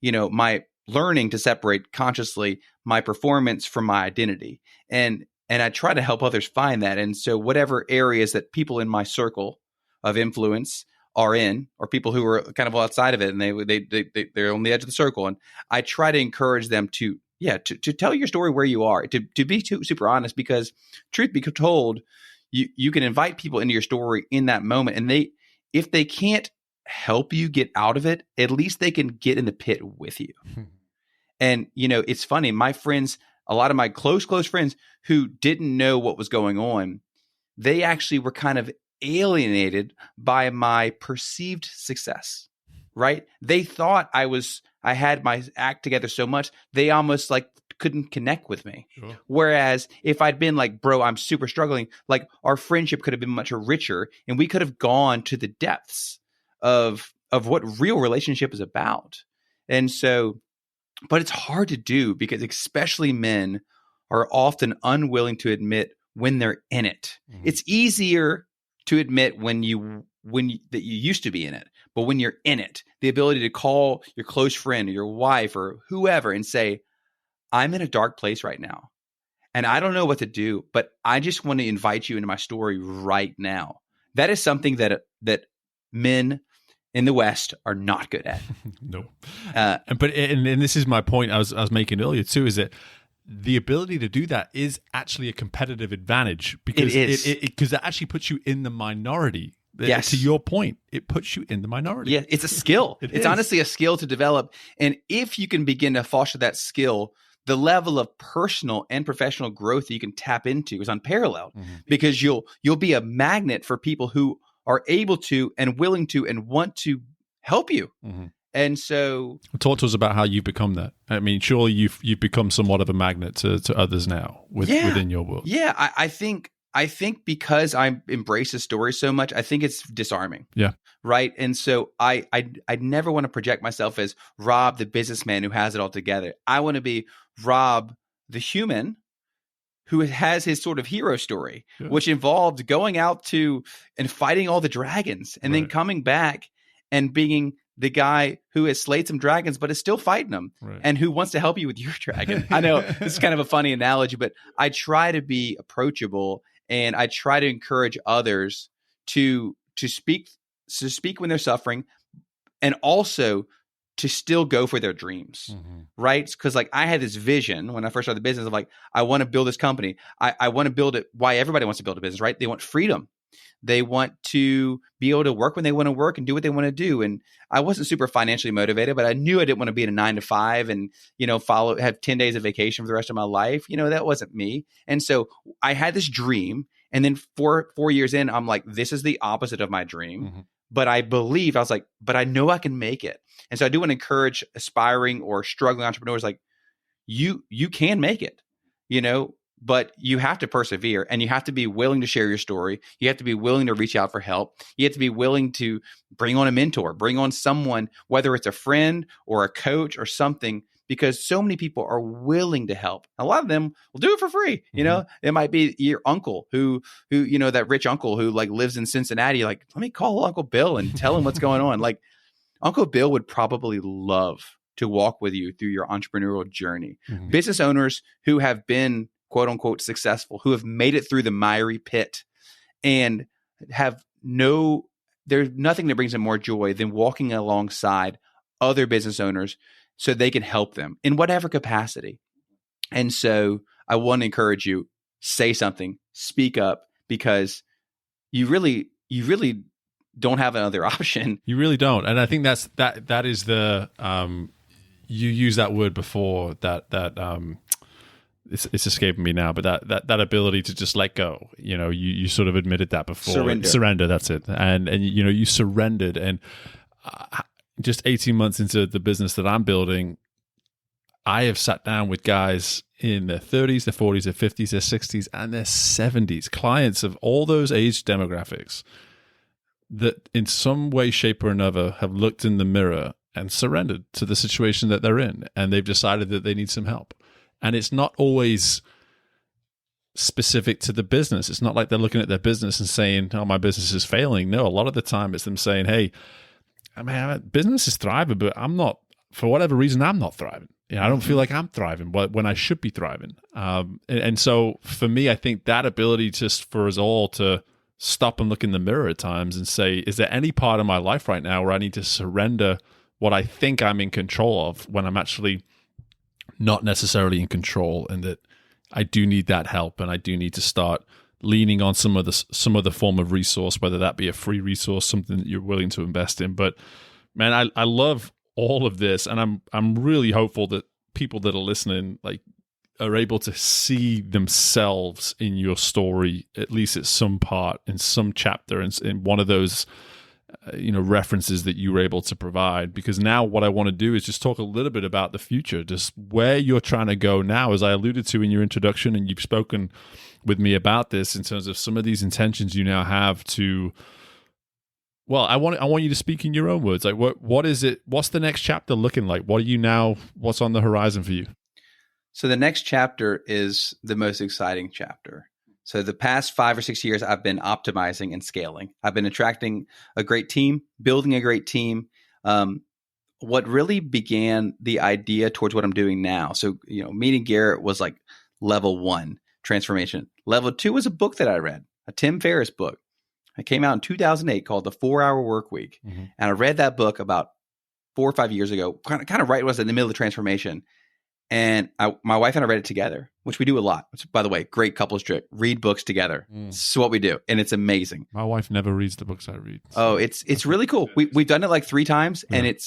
my learning to separate consciously my performance from my identity. And I try to help others find that. And so whatever areas that people in my circle of influence are in, or people who are kind of outside of it and they're on the edge of the circle, and I try to encourage them to tell your story where you are, to be super honest, because truth be told, you can invite people into your story in that moment, and if they can't help you get out of it, at least they can get in the pit with you. And it's funny, my friends, a lot of my close friends who didn't know what was going on, they actually were kind of alienated by my perceived success, right? They thought I had my act together so much, they almost like couldn't connect with me. Sure. Whereas if I'd been like, bro, I'm super struggling, like our friendship could have been much richer, and we could have gone to the depths of what real relationship is about. And so, but it's hard to do because especially men are often unwilling to admit when they're in it. Mm-hmm. It's easier to admit when you used to be in it, but when you're in it, the ability to call your close friend or your wife or whoever and say, I'm in a dark place right now and I don't know what to do, but I just want to invite you into my story right now. That is something that men in the West are not good at. No. But this is my point I was making earlier too, is that the ability to do that is actually a competitive advantage, because because that actually puts you in the minority. Yes. To your point, it puts you in the minority. Yeah, it's a skill. It's honestly a skill to develop. And if you can begin to foster that skill, the level of personal and professional growth that you can tap into is unparalleled, because you'll be a magnet for people who are able to and willing to and want to help you. Mm-hmm. And so, talk to us about how you've become that. I mean, surely you've become somewhat of a magnet to others now within your world. Yeah, I think because I embrace the story so much, I think it's disarming. Yeah. Right. And so I never want to project myself as Rob, the businessman who has it all together. I want to be Rob, the human who has his sort of hero story, which involved going out and fighting all the dragons and then coming back and being the guy who has slayed some dragons, but is still fighting them and who wants to help you with your dragon. I know this is kind of a funny analogy, but I try to be approachable and I try to encourage others to speak when they're suffering, and also to still go for their dreams, right? Because like I had this vision when I first started the business of like, I want to build this company. I want to build it. Why everybody wants to build a business, right? They want freedom. They want to be able to work when they want to work and do what they want to do. And I wasn't super financially motivated, but I knew I didn't want to be in a 9 to 5 and, have 10 days of vacation for the rest of my life. That wasn't me. And so I had this dream. And then 4 years in, I'm like, this is the opposite of my dream. Mm-hmm. But I was like, but I know I can make it. And so I do want to encourage aspiring or struggling entrepreneurs, like you can make it, but you have to persevere and you have to be willing to share your story. You have to be willing to reach out for help. You have to be willing to bring on a mentor, bring on someone, whether it's a friend or a coach or something, because so many people are willing to help. A lot of them will do it for free. Mm-hmm. It might be your uncle who, that rich uncle who like lives in Cincinnati. Like, let me call Uncle Bill and tell him what's going on. Like, Uncle Bill would probably love to walk with you through your entrepreneurial journey. Mm-hmm. Business owners who have been quote unquote successful, who have made it through the miry pit and there's nothing that brings them more joy than walking alongside other business owners so they can help them in whatever capacity. And so I want to encourage you, say something, speak up, because you really don't have another option. You really don't. And I think that is the you used that word before that it's escaping me now, but that ability to just let go. You sort of admitted that before. Surrender, that's it. And you surrendered. And just 18 months into the business that I'm building, I have sat down with guys in their 30s, their 40s, their 50s, their 60s, and their 70s, clients of all those age demographics that in some way, shape, or another have looked in the mirror and surrendered to the situation that they're in, and they've decided that they need some help. And it's not always specific to the business. It's not like they're looking at their business and saying, oh, my business is failing. No, a lot of the time it's them saying, hey, business is thriving, but I'm not, for whatever reason, I'm not thriving. I don't feel like I'm thriving when I should be thriving. And so for me, I think that ability just for us all to stop and look in the mirror at times and say, is there any part of my life right now where I need to surrender what I think I'm in control of when I'm actually not necessarily in control, and that I do need that help and I do need to start leaning on some other form of resource, whether that be a free resource, something that you're willing to invest in. But man, I love all of this, and I'm really hopeful that people that are listening are able to see themselves in your story, at least at some part, in some chapter, in one of those references that you were able to provide. Because now what I want to do is just talk a little bit about the future, just where you're trying to go now, as I alluded to in your introduction, and you've spoken with me about this in terms of some of these intentions you now have to. Well, I want you to speak in your own words. Like, what is it? What's the next chapter looking like? What's on the horizon for you? So the next chapter is the most exciting chapter. So the past 5 or 6 years, I've been optimizing and scaling. I've been attracting a great team, building a great team. What really began the idea towards what I'm doing now. So, meeting Garrett was like level 1 transformation. Level 2 was a book that I read, a Tim Ferriss book. It came out in 2008 called The 4-Hour Workweek. Mm-hmm. And I read that book about 4 or 5 years ago, kind of right when I was in the middle of the transformation. And my wife and I read it together, which we do a lot. Which, by the way, great couples trick. Read books together. It's what we do. And it's amazing. My wife never reads the books I read. So it's really cool. We've done it like 3 times. Yeah. And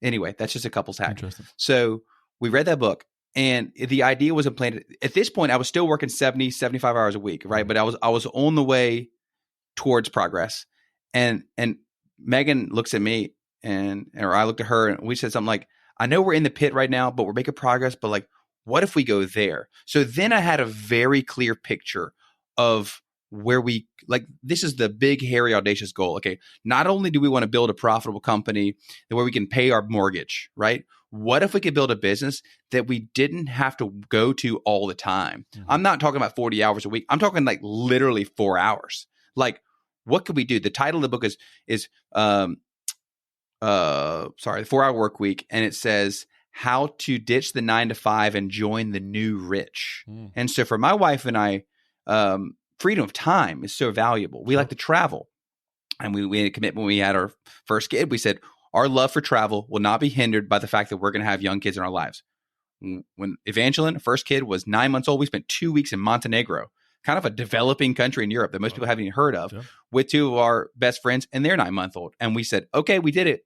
anyway, that's just a couples hack. Interesting. So we read that book. And the idea was implanted. At this point, I was still working 70, 75 hours a week, right? But I was on the way towards progress. And Megan looks at me or I looked at her, and we said something like, I know we're in the pit right now, but we're making progress. But like, what if we go there? So then I had a very clear picture of where this is the big, hairy, audacious goal. Okay. Not only do we want to build a profitable company where we can pay our mortgage, right? What if we could build a business that we didn't have to go to all the time? Mm-hmm. I'm not talking about 40 hours a week. I'm talking like literally 4 hours. Like, what could we do? The title of the book is The 4-Hour Workweek, and it says how to ditch the 9 to 5 and join the new rich. And so for my wife and I, freedom of time is so valuable. We like to travel, and we made a commitment when we had our first kid. We said our love for travel will not be hindered by the fact that we're going to have young kids in our lives. When Evangeline, first kid, was 9 months old, we spent 2 weeks in Montenegro, kind of a developing country in Europe that most people haven't even heard of, with two of our best friends and their 9-month-old. And we said, okay, we did it.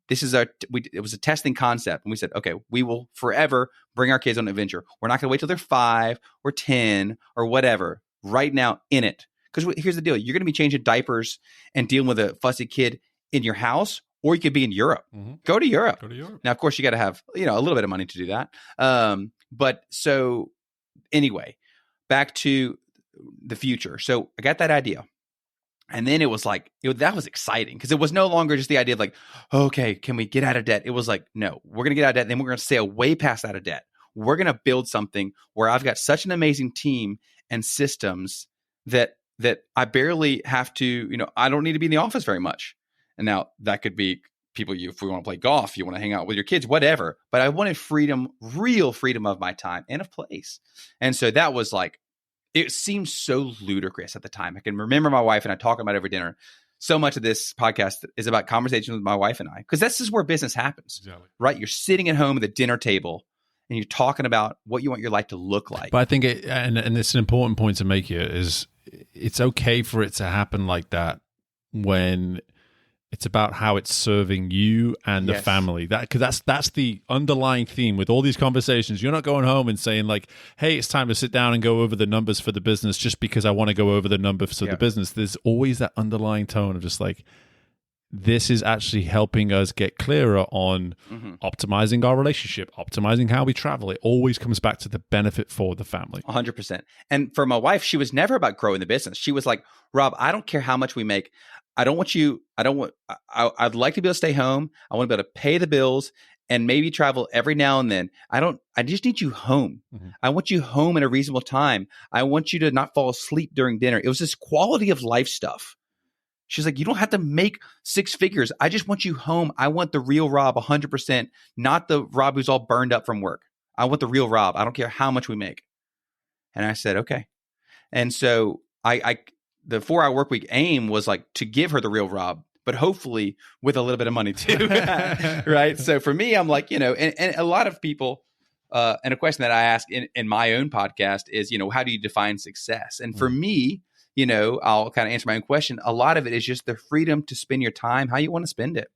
This is it was a testing concept. And we said, okay, we will forever bring our kids on an adventure. We're not going to wait till they're 5 or 10 or whatever. Right now, in it. Because here's the deal. You're going to be changing diapers and dealing with a fussy kid in your house, or you could be in Europe. Go to Europe. Now, of course, you got to have, a little bit of money to do that. But so anyway, back to the future. So I got that idea. And then it was like, that was exciting because it was no longer just the idea of like, okay, can we get out of debt? It was like, no, we're going to get out of debt. And then we're going to sail way past out of debt. We're going to build something where I've got such an amazing team and systems that I barely have to, I don't need to be in the office very much. And now that could be people, if we want to play golf, you want to hang out with your kids, whatever. But I wanted freedom, real freedom of my time and of place. And so that was like, it seemed so ludicrous at the time. I can remember my wife and I talk about it over dinner. So much of this podcast is about conversations with my wife and I, because this is where business happens, right? You're sitting at home at the dinner table and you're talking about what you want your life to look like. But I think and it's an important point to make here, is it's okay for it to happen like that when it's about how it's serving you and the family. Because that's the underlying theme with all these conversations. You're not going home and saying like, hey, it's time to sit down and go over the numbers for the business just because I want to go over the numbers for the business. There's always that underlying tone of just like, this is actually helping us get clearer on optimizing our relationship, optimizing how we travel. It always comes back to the benefit for the family. 100%. And for my wife, she was never about growing the business. She was like, Rob, I don't care how much we make. I'd like to be able to stay home. I want to be able to pay the bills and maybe travel every now and then. I just need you home. I want you home at a reasonable time. I want you to not fall asleep during dinner. It was this quality of life stuff. She's like, you don't have to make 6 figures. I just want you home. I want the real Rob 100%, not the Rob who's all burned up from work. I want the real Rob. I don't care how much we make. And I said, okay. And so the 4-hour work week aim was like to give her the real Rob, but hopefully with a little bit of money too. Right. So for me, I'm like, and a lot of people, and a question that I ask in my own podcast is, how do you define success? And for me, I'll kind of answer my own question. A lot of it is just the freedom to spend your time how you want to spend it.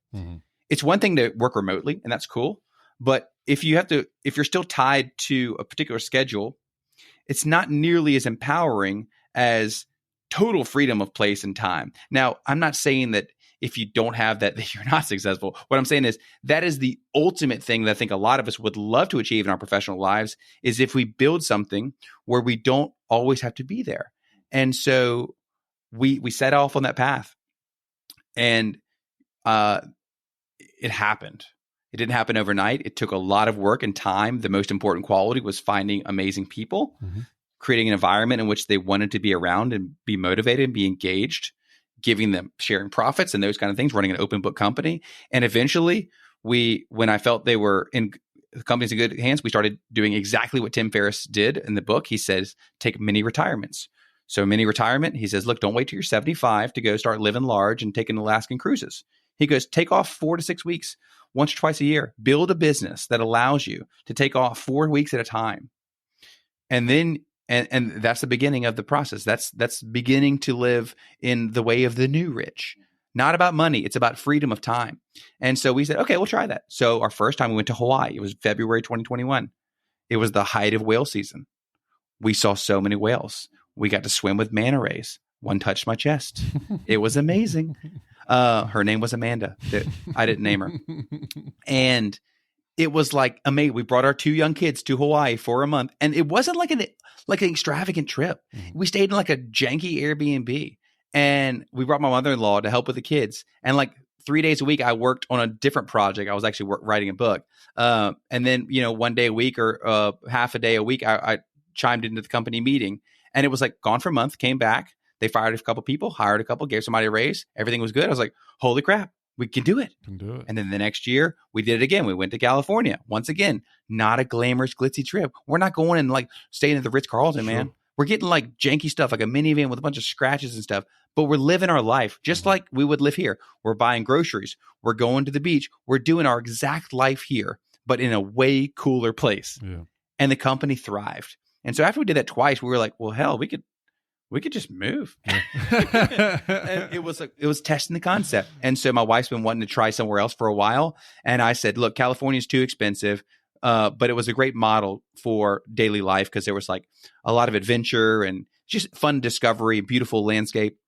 It's one thing to work remotely, and that's cool. But if you're still tied to a particular schedule, it's not nearly as empowering as total freedom of place and time. Now, I'm not saying that if you don't have that you're not successful. What I'm saying is that is the ultimate thing that I think a lot of us would love to achieve in our professional lives, is if we build something where we don't always have to be there. And so we set off on that path, and it happened. It didn't happen overnight. It took a lot of work and time. The most important quality was finding amazing people, creating an environment in which they wanted to be around and be motivated and be engaged, giving them sharing profits and those kind of things, running an open book company. And eventually when I felt they were in the company's in good hands, we started doing exactly what Tim Ferriss did in the book. He says, take mini retirements. So mini retirement, he says, look, don't wait till you're 75 to go start living large and taking Alaskan cruises. He goes, take off 4 to 6 weeks, once or twice a year. Build a business that allows you to take off 4 weeks at a time. And then, and that's the beginning of the process. That's beginning to live in the way of the new rich. Not about money. It's about freedom of time. And so we said, okay, we'll try that. So our first time we went to Hawaii. It was February 2021. It was the height of whale season. We saw so many whales. We got to swim with manta rays. One touched my chest. It was amazing. Her name was Amanda. I didn't name her. And it was like amazing. We brought our 2 young kids to Hawaii for a month. And it wasn't like an extravagant trip. We stayed in like a janky Airbnb. And we brought my mother-in-law to help with the kids. And like 3 days a week, I worked on a different project. I was actually writing a book. And then, 1 day a week or half a day a week, I chimed into the company meeting. And it was like gone for a month, came back. They fired a couple people, hired a couple, gave somebody a raise. Everything was good. I was like, holy crap, we can do it. And then the next year we did it again. We went to California. Once again, not a glamorous, glitzy trip. We're not going and like staying at the Ritz-Carlton, man. We're getting like janky stuff, like a minivan with a bunch of scratches and stuff. But we're living our life just like we would live here. We're buying groceries. We're going to the beach. We're doing our exact life here, but in a way cooler place. And the company thrived. And so after we did that twice, we were like, well, hell, we could we could just move. And it was testing the concept. And so my wife's been wanting to try somewhere else for a while. And I said, look, California's too expensive. But it was a great model for daily life because there was like a lot of adventure and just fun discovery, beautiful landscape.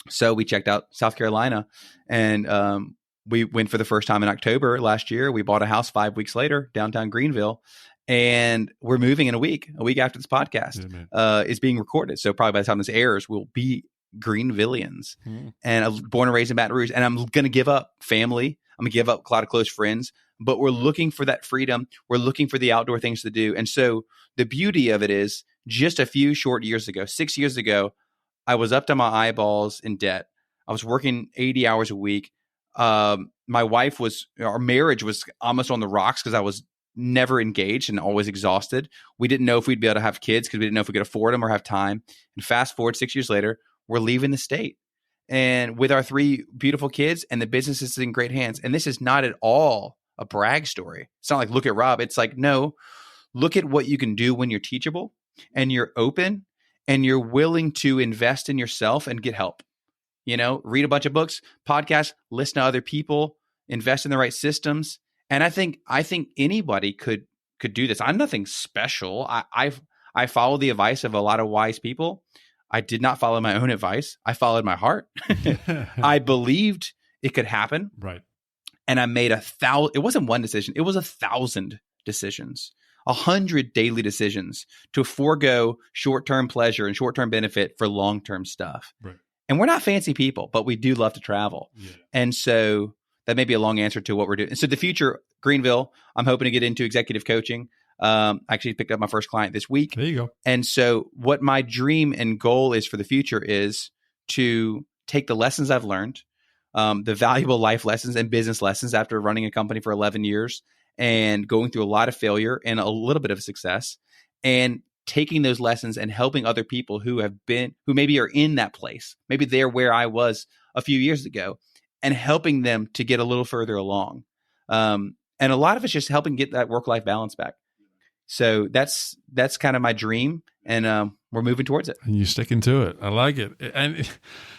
So we checked out South Carolina, and we went for the first time in October last year. We bought a house 5 weeks later, downtown Greenville, and we're moving in a week after this podcast is being recorded. So probably by the time this airs, we'll be Greenvillians. And I was born and raised in Baton Rouge, and I'm going to give up family. I'm going to give up a lot of close friends, but we're looking for that freedom. We're looking for the outdoor things to do. And so the beauty of it is just a few short years ago, 6 years ago, I was up to my eyeballs in debt. I was working 80 hours a week. Our marriage was almost on the rocks because I was never engaged and always exhausted. We didn't know if we'd be able to have kids because we didn't know if we could afford them or have time. And fast forward 6 years later, we're leaving the state. And with our 3 beautiful kids, and the business is in great hands. And this is not at all a brag story. It's not like, look at Rob. It's like, no, look at what you can do when you're teachable and you're open and you're willing to invest in yourself and get help. Read a bunch of books, podcasts, listen to other people, invest in the right systems. And I think anybody could do this. I'm nothing special. I follow the advice of a lot of wise people. I did not follow my own advice. I followed my heart. I believed it could happen. Right. And I made 1,000. It wasn't one decision. It was 1,000 decisions, 100 daily decisions to forego short-term pleasure and short-term benefit for long-term stuff. Right. And we're not fancy people, but we do love to travel. Yeah. And so that may be a long answer to what we're doing. And so the future, Greenville, I'm hoping to get into executive coaching. I actually picked up my first client this week. There you go. And so what my dream and goal is for the future is to take the lessons I've learned, the valuable life lessons and business lessons after running a company for 11 years and going through a lot of failure and a little bit of success, and taking those lessons and helping other people who maybe are in that place. Maybe they're where I was a few years ago, and helping them to get a little further along. And a lot of it's just helping get that work-life balance back. So that's kind of my dream, and we're moving towards it. And you're sticking to it. I like it. And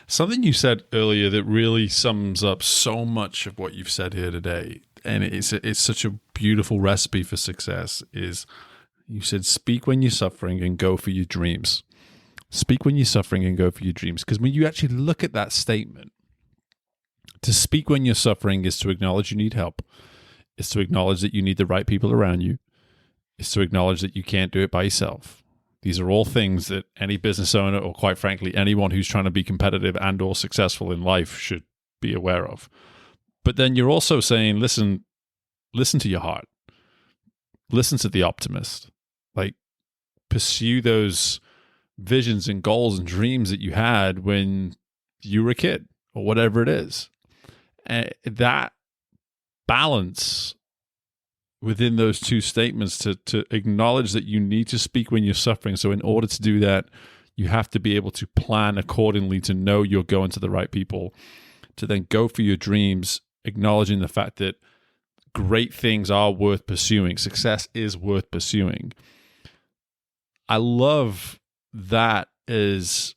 something you said earlier that really sums up so much of what you've said here today, and it's such a beautiful recipe for success, is you said, speak when you're suffering and go for your dreams. Speak when you're suffering and go for your dreams. Because when you actually look at that statement, to speak when you're suffering is to acknowledge you need help. It's to acknowledge that you need the right people around you. It's to acknowledge that you can't do it by yourself. These are all things that any business owner, or quite frankly, anyone who's trying to be competitive and or successful in life should be aware of. But then you're also saying, listen to your heart. Listen to the optimist. Like, pursue those visions and goals and dreams that you had when you were a kid or whatever it is. And that balance within those two statements to acknowledge that you need to speak when you're suffering. So in order to do that, you have to be able to plan accordingly to know you're going to the right people, to then go for your dreams, acknowledging the fact that great things are worth pursuing. Success is worth pursuing. I love that as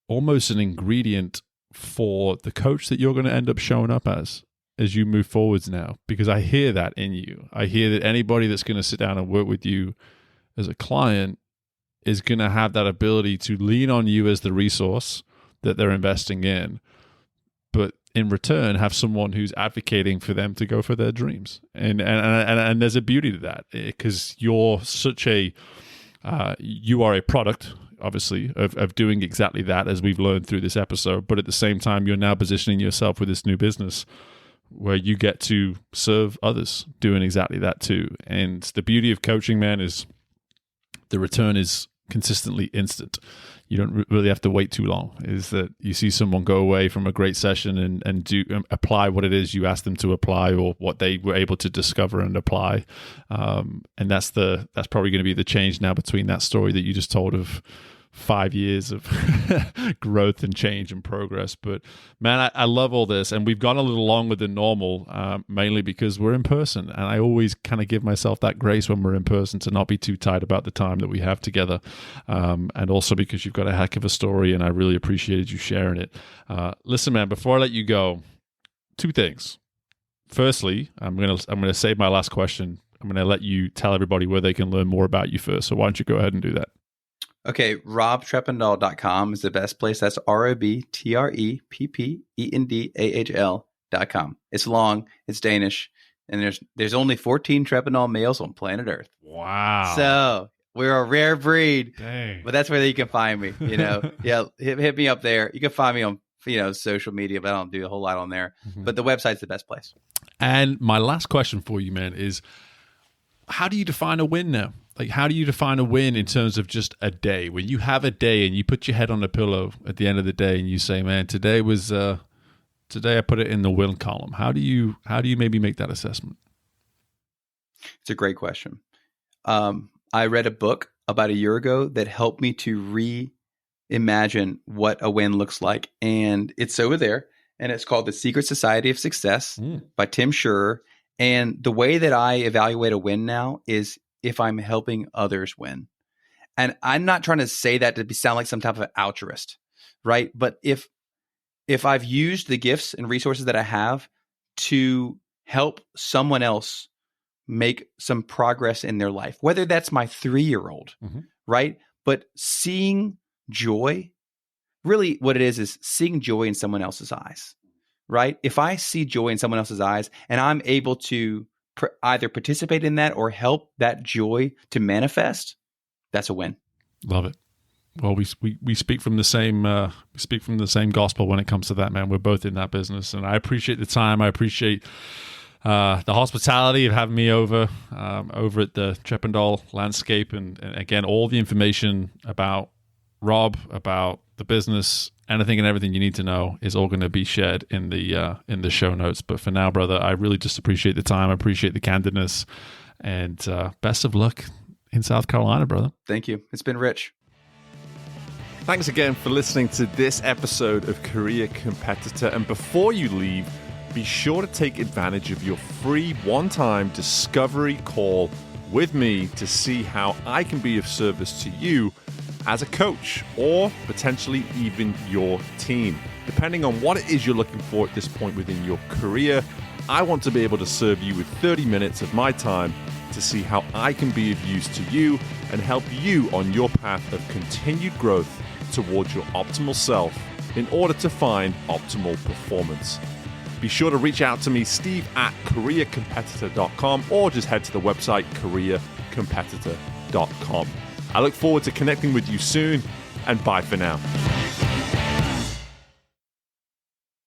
almost an ingredient for the coach that you're going to end up showing up as you move forwards now, because I hear that in you. I hear that anybody that's going to sit down and work with you as a client is going to have that ability to lean on you as the resource that they're investing in, but in return have someone who's advocating for them to go for their dreams. And there's a beauty to that, because you're such a you are a product, obviously, of doing exactly that, as we've learned through this episode. But at the same time, you're now positioning yourself with this new business where you get to serve others doing exactly that too. And the beauty of coaching, man, is the return is consistently instant. You don't really have to wait too long. Is that you see someone go away from a great session and do apply what it is you asked them to apply, or what they were able to discover and apply. And that's probably going to be the change now between that story that you just told of 5 years of growth and change and progress. But man, I love all this, and we've gone a little longer than normal, mainly because we're in person, and I always kind of give myself that grace when we're in person to not be too tight about the time that we have together, and also because you've got a heck of a story, and I really appreciated you sharing it. Listen, man, before I let you go, 2 things. Firstly, I'm gonna save my last question. I'm gonna let you tell everybody where they can learn more about you first. So why don't you go ahead and do that? Okay, robtreppendahl.com is the best place. That's ROBTREPPENDAHL.com. It's long, it's Danish, and there's only 14 Treppendahl males on planet Earth. Wow. So we're a rare breed. Dang. But that's where you can find me. Yeah, hit me up there. You can find me on social media, but I don't do a whole lot on there. Mm-hmm. But the website's the best place. And my last question for you, man, is how do you define a win now? Like, how do you define a win in terms of just a day? When you have a day and you put your head on a pillow at the end of the day and you say, man, today I put it in the win column. How do you maybe make that assessment? It's a great question. I read a book about a year ago that helped me to reimagine what a win looks like. And it's over there. And it's called The Secret Society of Success by Tim Scherrer. And the way that I evaluate a win now is if I'm helping others win. And I'm not trying to say that to sound like some type of altruist, right? But if I've used the gifts and resources that I have to help someone else make some progress in their life, whether that's my 3-year-old, right? But seeing joy, really what it is seeing joy in someone else's eyes, right? If I see joy in someone else's eyes and I'm able to either participate in that or help that joy to manifest, that's a win. Love it. Well, we speak from the same gospel when it comes to that, man. We're both in that business, and I appreciate the time. I appreciate the hospitality of having me over at the Treppendahl landscape, and again, all the information about Rob, about the business, anything and everything you need to know is all going to be shared in the show notes. But for now, brother, I really just appreciate the time. I appreciate the candidness, and best of luck in South Carolina, brother. Thank you. It's been rich. Thanks again for listening to this episode of Career Competitor. And before you leave, be sure to take advantage of your free one-time discovery call with me to see how I can be of service to you as a coach, or potentially even your team. Depending on what it is you're looking for at this point within your career, I want to be able to serve you with 30 minutes of my time to see how I can be of use to you and help you on your path of continued growth towards your optimal self in order to find optimal performance. Be sure to reach out to me, steve@careercompetitor.com, or just head to the website, careercompetitor.com. I look forward to connecting with you soon, and bye for now.